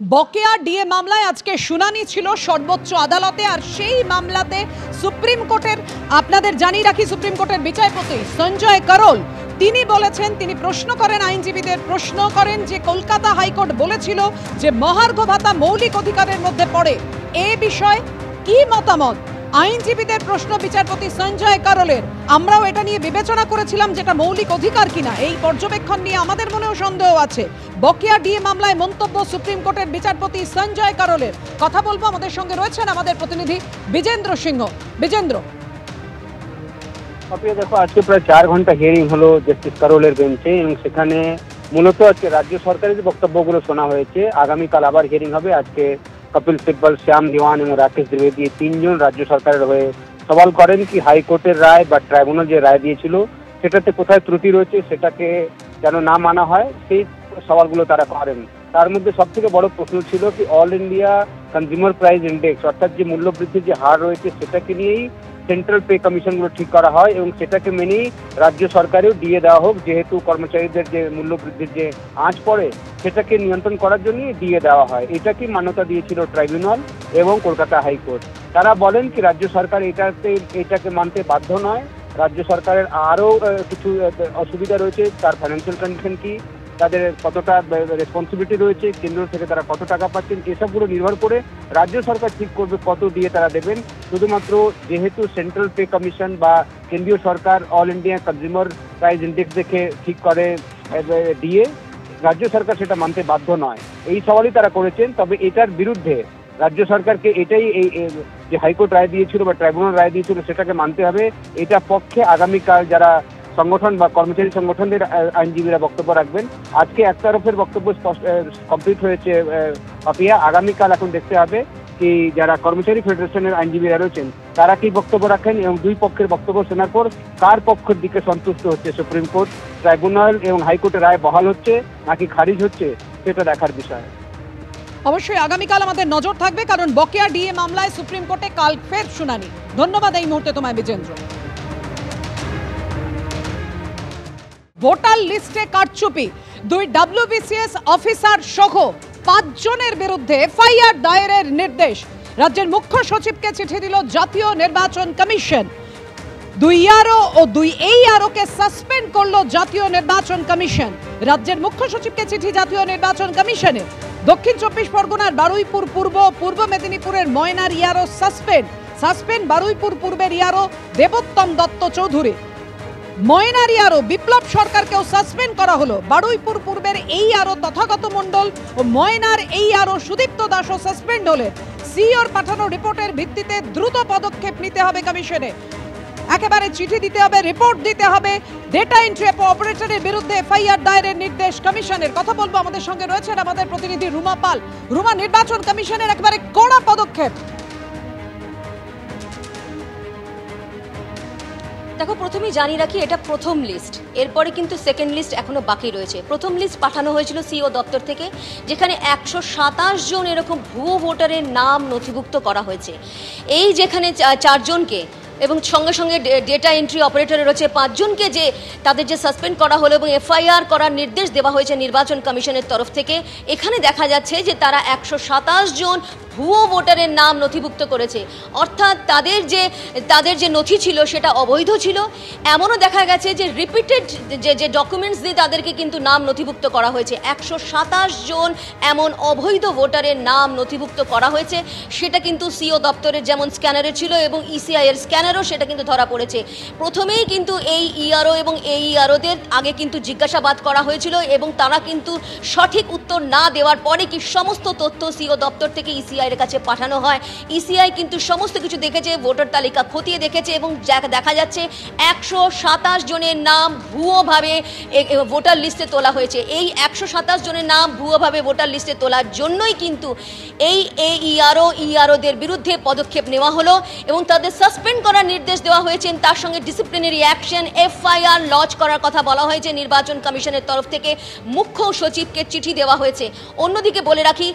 বকেয়া ডিএ মামলায় আজকে শুনানি ছিল সর্বোচ্চ আদালতে। আর সেই মামলাতে সুপ্রিম কোর্টের, আপনাদের জানিয়ে রাখি, সুপ্রিম কোর্টের বিচারপতি সঞ্জয় করল তিনি বলেছেন, তিনি প্রশ্ন করেন, আইনজীবীদের প্রশ্ন করেন যে কলকাতা হাইকোর্ট বলেছিল যে মহার্ঘ ভাতা মৌলিক অধিকারের মধ্যে পড়ে, এ বিষয়ে কি মতামত? আইনজীবীদের প্রশ্ন বিচারপতি সঞ্জয় করলের, আমরাও এটা নিয়ে বিবেচনা করেছিলাম যেটা মৌলিক অধিকার কিনা, এই পর্যবেক্ষণ নিয়ে আমাদের মনেও সন্দেহ আছে। বকেয়া ডিএ মামলায় মন্তব্য সুপ্রিম কোর্টের বিচারপতি সঞ্জয় করলের। কথা বলবো, আমাদের সঙ্গে রয়েছেন আমাদের প্রতিনিধি বিজেন্দ্র সিংহ। বিজেন্দ্র, দেখো, আজকে প্রায় 4 ঘন্টা হিয়ারিং হলো জাস্টিস করলের বেঞ্চে, এবং সেখানে মূলত আজকে রাজ্য সরকারের যে বক্তব্যগুলো শোনা হয়েছে। আগামীকাল আবার হিয়ারিং হবে। আজকে কপিল সিব্বল, শ্যাম দেওয়ান এবং রাকেশ দ্বিবেদী তিনজন রাজ্য সরকারের হয়ে সওয়াল করেন কি হাইকোর্টের রায় বা ট্রাইব্যুনাল যে রায় দিয়েছিল সেটাতে কোথায় ত্রুটি রয়েছে, সেটাকে যেন না মানা হয়, সেই সওয়ালগুলো তারা করেন। তার মধ্যে সব থেকে বড় প্রশ্ন ছিল কি all India consumer price index, অর্থাৎ যে মূল্যবৃদ্ধির যে হার রয়েছে সেটাকে নিয়েই সেন্ট্রাল পে কমিশনগুলো ঠিক করা হয়, এবং সেটাকে মেনেই রাজ্য সরকারেও ডিএ দেওয়া হোক, যেহেতু কর্মচারীদের যে মূল্যবৃদ্ধির যে আঁচ পড়ে সেটাকে নিয়ন্ত্রণ করার জন্যই ডিএ দেওয়া হয়। এটাকে মান্যতা দিয়েছিল ট্রাইব্যুনাল এবং কলকাতা হাইকোর্ট। তারা বলেন কি রাজ্য সরকার এটাকে মানতে বাধ্য নয়। রাজ্য সরকারের আরও কিছু অসুবিধা রয়েছে, তার ফাইন্যান্সিয়াল কন্ডিশন কি, তাদের কতটা রেসপন্সিবিলিটি রয়েছে, কেন্দ্র থেকে তারা কত টাকা পাচ্ছেন, এসবগুলো নির্ভর করে রাজ্য সরকার ঠিক করবে কত দিয়ে তারা দেবেন। শুধুমাত্র যেহেতু সেন্ট্রাল পে কমিশন বা কেন্দ্রীয় সরকার all India consumer price index দেখে ঠিক করে ডিএ, রাজ্য সরকার সেটা মানতে বাধ্য নয়। এই সওয়ালই তারা করেছেন। তবে এটার বিরুদ্ধে রাজ্য সরকারকে এটাই এই যে হাইকোর্ট রায় দিয়েছিল বা ট্রাইব্যুনাল রায় দিয়েছিল সেটাকে মানতে হবে। এটা পক্ষে আগামীকাল যারা সংগঠন বা কর্মচারী সংগঠনদের আইনজীবীরা বক্তব্য রাখবেন। আজকে এক তরফের বক্তব্য কমপ্লিট হয়েছে পাপিয়া, আগামীকাল এখন দেখতে হবে কি যারা কর্মচারী ফেডারেশনের আইনজীবীরা রয়েছেন তারা কি বক্তব্য রাখেন, এবং দুই পক্ষের বক্তব্য শোনার পর কার পক্ষের দিকে সন্তুষ্ট হচ্ছে সুপ্রিম কোর্ট, ট্রাইব্যুনাল এবং হাইকোর্টের রায় বহাল হচ্ছে নাকি খারিজ হচ্ছে, সেটা দেখার বিষয়। অবশ্যই আগামীকাল আমাদের নজর থাকবে, কারণ বকেয়া ডিএ মামলায় সুপ্রিম কোর্টে কাল ফের শুনানি। ধন্যবাদ এই মুহূর্তে তোমায় বিজেন্দ্র। ভোটার লিস্টে কারচুপি, 2 WBCS অফিসার সহ 5 জনের বিরুদ্ধে এফআইআর দায়েরের নির্দেশ। রাজ্যের মুখ্য সচিবকে চিঠি দিল জাতীয় নির্বাচন কমিশন। 2 ERO ও 2 AEROকে সাসপেন্ড করলো জাতীয় নির্বাচন কমিশন। রাজ্যের মুখ্য সচিবকে চিঠি জাতীয় নির্বাচন কমিশনের। দক্ষিণ 24 পরগনার বারুইপুর পূর্ব মেদিনীপুরের ময়নার ERO সাসপেন্ড বারুইপুর পূর্বের ERO দেবোত্তম দত্ত চৌধুরী। ময়নার ERO বিপ্লব সরকারকেও সাসপেন্ড করা হলো। বারুইপুর পূর্বের এই ERO তথাগত মণ্ডল ও ময়নার এই ERO সুদীপ্ত দাসও সাসপেন্ড হলেন। সিইওর পাঠানো রিপোর্টের ভিত্তিতে দ্রুত পদক্ষেপ নিতে হবে কমিশনে। একেবারে চিঠি দিতে হবে, রিপোর্ট দিতে হবে। ডেটা এন্ট্রি অপারেটরের বিরুদ্ধে এফআইআর দায়েরের নির্দেশ কমিশনের। কথা বলবো, আমাদের সঙ্গে রয়েছেন আমাদের প্রতিনিধি রুমা পাল। রুমা, নির্বাচন কমিশনের একেবারে কড়া পদক্ষেপ। দেখো, প্রথমেই জানিয়ে রাখি এটা প্রথম লিস্ট, এরপরে কিন্তু সেকেন্ড লিস্ট এখনো বাকি রয়েছে। প্রথম লিস্ট পাঠানো হয়েছিল সিইও দপ্তর থেকে, যেখানে 127 জন এরকম ভুয়ো ভোটারের নাম নথিভুক্ত করা হয়েছে। এই যেখানে 4 জনকে এবং সঙ্গে সঙ্গে ডেটা এন্ট্রি অপারেটরে রয়েছে 5 জনকে যে তাদের যে সাসপেন্ড করা হলো এবং এফআইআর করার নির্দেশ দেওয়া হয়েছে নির্বাচন কমিশনের তরফ থেকে। এখানে দেখা যাচ্ছে যে তারা 127 জন ভুয়ো ভোটারের নাম নথিভুক্ত করেছে, অর্থাৎ তাদের যে নথি ছিল সেটা অবৈধ ছিল। এমনও দেখা গেছে যে রিপিটেড যে ডকুমেন্টস দিয়ে তাদেরকে কিন্তু নাম নথিভুক্ত করা হয়েছে। 127 জন এমন অবৈধ ভোটারের নাম নথিভুক্ত করা হয়েছে। সেটা কিন্তু সিইও দপ্তরের যেমন স্ক্যানারে ছিল এবং ইসিআই এর স্ক্যানারও সেটা কিন্তু ধরা পড়েছে। প্রথমেই কিন্তু এই ERO এবং AEROদের আগে কিন্তু জিজ্ঞাসাবাদ করা হয়েছিল, এবং তারা কিন্তু সঠিক উত্তর না দেওয়ার পরে কি সমস্ত তথ্য সিইও দপ্তর থেকে ইসিআই এর কাছে পাঠানো হয়। ইসিআই কিন্তু সমস্ত কিছু দেখেছে, ভোটার তালিকা খতিয়ে দেখেছে, এবং দেখা যাচ্ছে 127 জনের নাম ভুয়োভাবে ভোটার লিস্টে তোলা হয়েছে। এই 127 জনের নাম ভুয়োভাবে ভোটার লিস্টে তোলার জন্যই কিন্তু এই EROদের বিরুদ্ধে পদক্ষেপ নেওয়া হলো এবং তাদের সাসপেন্ড করার নির্দেশ দেওয়া হয়েছে। তার সঙ্গে ডিসিপ্লিনারি অ্যাকশন, এফআইআর লঞ্চ করার কথা বলা হয়েছে নির্বাচন কমিশনের তরফ থেকে। মুখ্য সচিবকে চিঠি দেওয়া হয়েছে। অন্যদিকে বলে রাখি,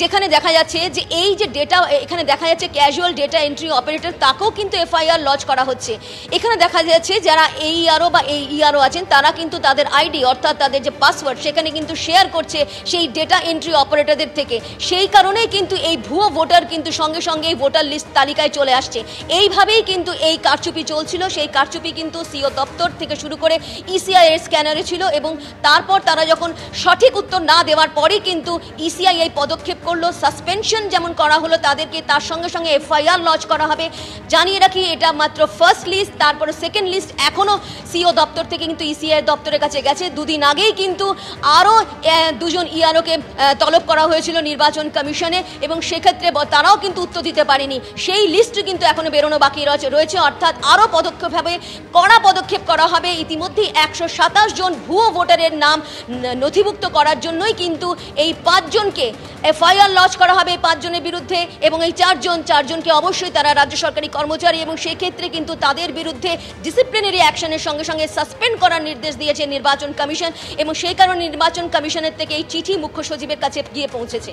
যেখানে দেখা যাচ্ছে যে এই যে ডেটা এখানে দেখা যাচ্ছে ক্যাজুয়াল ডেটা এন্ট্রি অপারেটর, তাকেও কিন্তু এফআইআর লজ করা হচ্ছে। এখানে দেখা যাচ্ছে যারা এইআরও বা এইআরও আছেন তারা কিন্তু তাদের আইডি অর্থাৎ তাদের যে পাসওয়ার্ড সেখানে কিন্তু শেয়ার করছে সেই ডেটা এন্ট্রি অপারেটরদের থেকে। সেই কারণেই কিন্তু এই ভুয়ো ভোটার কিন্তু সঙ্গে সঙ্গে এই ভোটার লিস্ট তালিকায় চলে আসছে। এইভাবেই কিন্তু এই কারচুপি চলছিল। সেই কারচুপি কিন্তু সিও দপ্তর থেকে শুরু করে ইসিআই এর স্ক্যানারে ছিল এবং তারপর তারা যখন সঠিক উত্তর না দেওয়ার পরেই কিন্তু ইসিআই এই পদক্ষেপ করলো, সাসপেনশন যেমন করা হলো তাদেরকে, তার সঙ্গে সঙ্গে এফআইআর লজ করা হবে। জানিয়ে রাখি এটা মাত্র ফার্স্ট লিস্ট, তারপরে সেকেন্ড লিস্ট এখনও সিও দপ্তর থেকে কিন্তু ইসিআই দপ্তরের কাছে গেছে। দুদিন আগেই কিন্তু আরও দুজন ইআরওকে তলব করা হয়েছিল নির্বাচন কমিশনে এবং সেক্ষেত্রে তারাও কিন্তু উত্তর দিতে পারেনি। সেই লিস্ট কিন্তু এখনো বেরোনো বাকি রয়েছে, অর্থাৎ আরও পদক্ষেপ হবে, কড়া পদক্ষেপ করা হবে। ইতিমধ্যেই 127 জন ভুয়ো ভোটারের নাম নথিভুক্ত করার জন্যই কিন্তু এই 5 জনকে এফআইআর লজ করা হবে 5 জনের বিরুদ্ধে এবং এই 4 জনকে অবশ্যই তারা রাজ্য সরকারি কর্মচারী এবং সেই ক্ষেত্রে কিন্তু তাদের বিরুদ্ধে ডিসিপ্লিনারি অ্যাকশনের সঙ্গে সঙ্গে সাসপেন্ড করার নির্দেশ দিয়েছে নির্বাচন কমিশন এবং সেই কারণে নির্বাচন কমিশনের থেকে এই চিঠি মুখ্য সচিবের কাছে গিয়ে পৌঁছেছে।